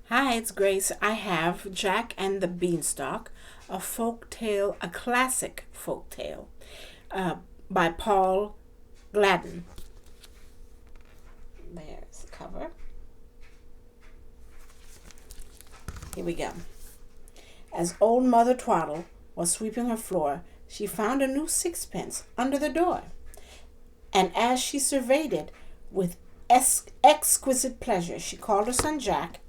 Hi, it's Grace. I have Jack and the Beanstalk, a folk tale, a classic folk tale uh, by Paul Gladden. There's the cover. Here we go. As old Mother Twaddle was sweeping her floor, she found a new sixpence under the door, and as she surveyed it with exquisite pleasure, she called her son Jack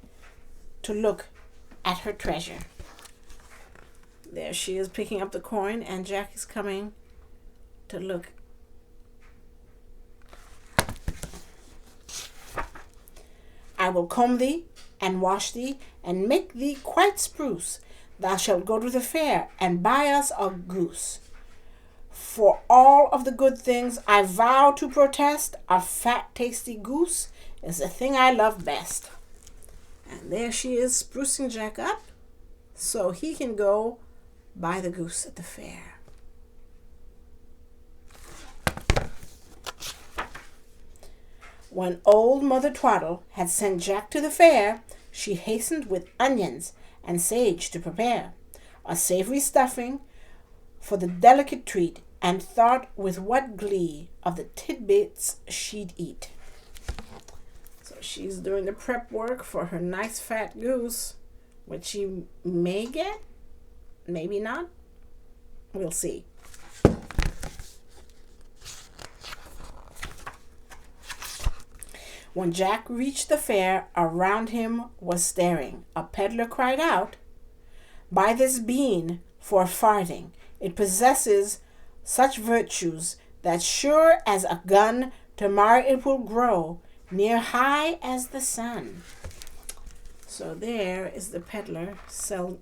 to look at her treasure. There she is picking up the coin, and Jack is coming to look. I will comb thee, and wash thee, and make thee quite spruce. Thou shalt go to the fair, and buy us a goose. For all of the good things I vow to protest, a fat, tasty goose is the thing I love best. And there she is sprucing Jack up so he can go buy the goose at the fair. When old Mother Twaddle had sent Jack to the fair, she hastened with onions and sage to prepare a savory stuffing for the delicate treat, and thought with what glee of the tidbits she'd eat. So she's doing the prep work for her nice fat goose, which she may get, maybe not. We'll see. When Jack reached the fair, around him was staring. A peddler cried out, "Buy this bean for a farthing. It possesses such virtues that sure as a gun, tomorrow it will grow near high as the sun." So there is the peddler selling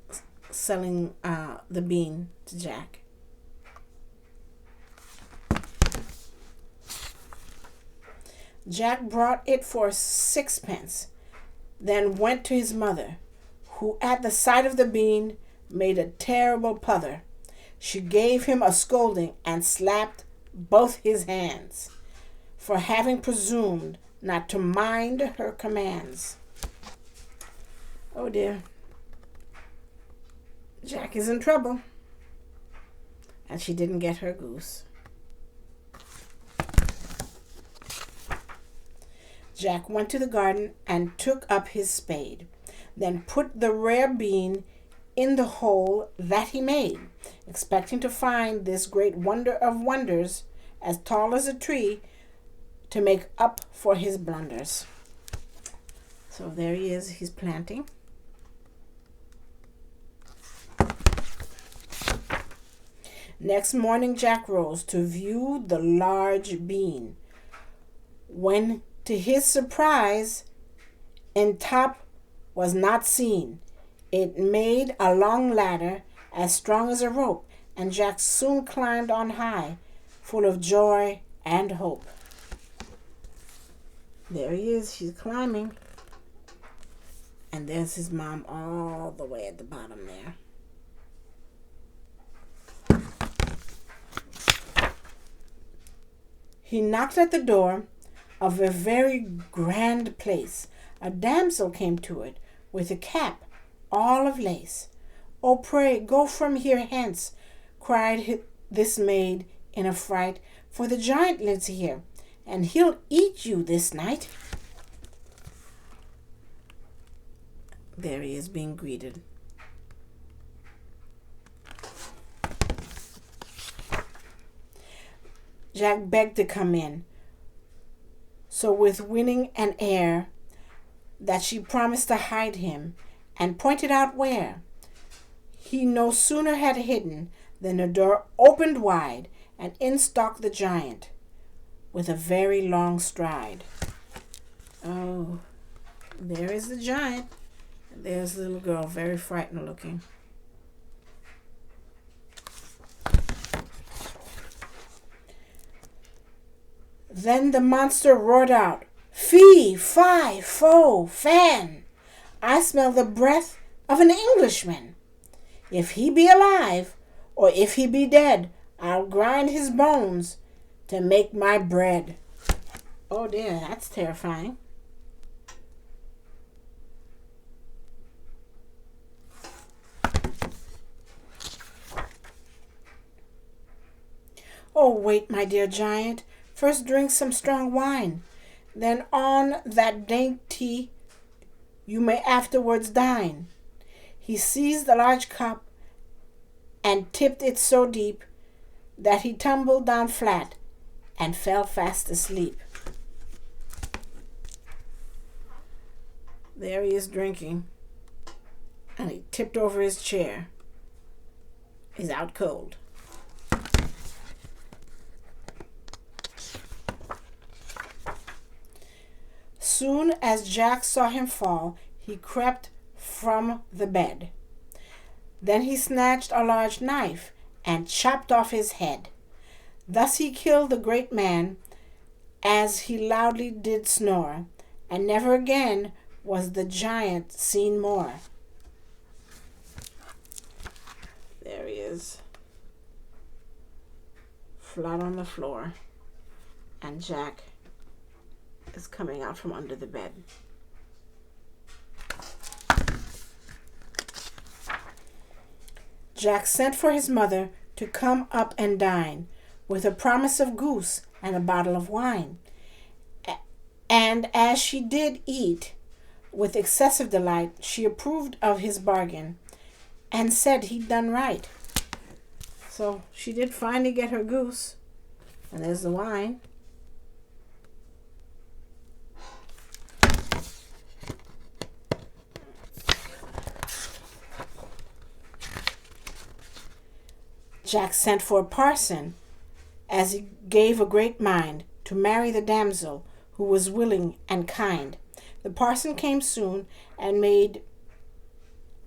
the bean to Jack. Jack brought it for sixpence, then went to his mother, who at the sight of the bean made a terrible pother. She gave him a scolding and slapped both his hands for having presumed not to mind her commands. Oh dear. Jack is in trouble. And she didn't get her goose. Jack went to the garden and took up his spade, then put the rare bean in the hole that he made, expecting to find this great wonder of wonders, as tall as a tree, to make up for his blunders. So there he is, he's planting. Next morning Jack rose to view the large bean, when to his surprise, in top was not seen. It made a long ladder as strong as a rope, and Jack soon climbed on high, full of joy and hope. There he is, she's climbing. And there's his mom all the way at the bottom there. He knocked at the door of a very grand place. A damsel came to it with a cap all of lace. "Oh, pray, go from here hence," cried this maid in a fright, "for the giant lives here, and he'll eat you this night." There he is being greeted. Jack begged to come in, so with winning an air that she promised to hide him, and pointed out where. He no sooner had hidden than the door opened wide, and in stalked the giant with a very long stride. Oh, there is the giant. There's the little girl, very frightened looking. Then the monster roared out, "Fee, fi, fo, fan! I smell the breath of an Englishman. If he be alive, or if he be dead, I'll grind his bones to make my bread." Oh dear, that's terrifying. Oh, wait, my dear giant, first drink some strong wine, then on that dainty you may afterwards dine. He seized the large cup and tipped it so deep that he tumbled down flat and fell fast asleep. There he is drinking, and he tipped over his chair. He's out cold. Soon as Jack saw him fall, he crept from the bed. Then he snatched a large knife and chopped off his head. Thus he killed the great man, as he loudly did snore, and never again was the giant seen more. There he is, flat on the floor, and Jack is coming out from under the bed. Jack sent for his mother to come up and dine, with a promise of goose and a bottle of wine. And as she did eat with excessive delight, she approved of his bargain and said he'd done right. So she did finally get her goose, and there's the wine. Jack sent for a parson, as he gave a great mind to marry the damsel, who was willing and kind. The parson came soon and made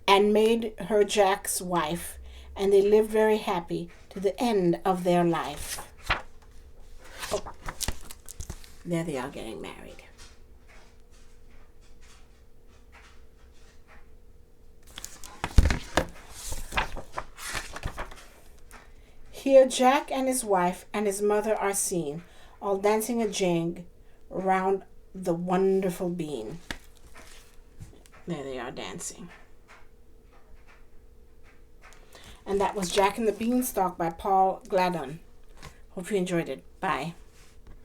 her Jack's wife, and they lived very happy to the end of their life. Oh, there they are getting married. Here Jack and his wife and his mother are seen, all dancing a jig round the wonderful bean. There they are dancing. And that was Jack and the Beanstalk by Galdone. Hope you enjoyed it. Bye.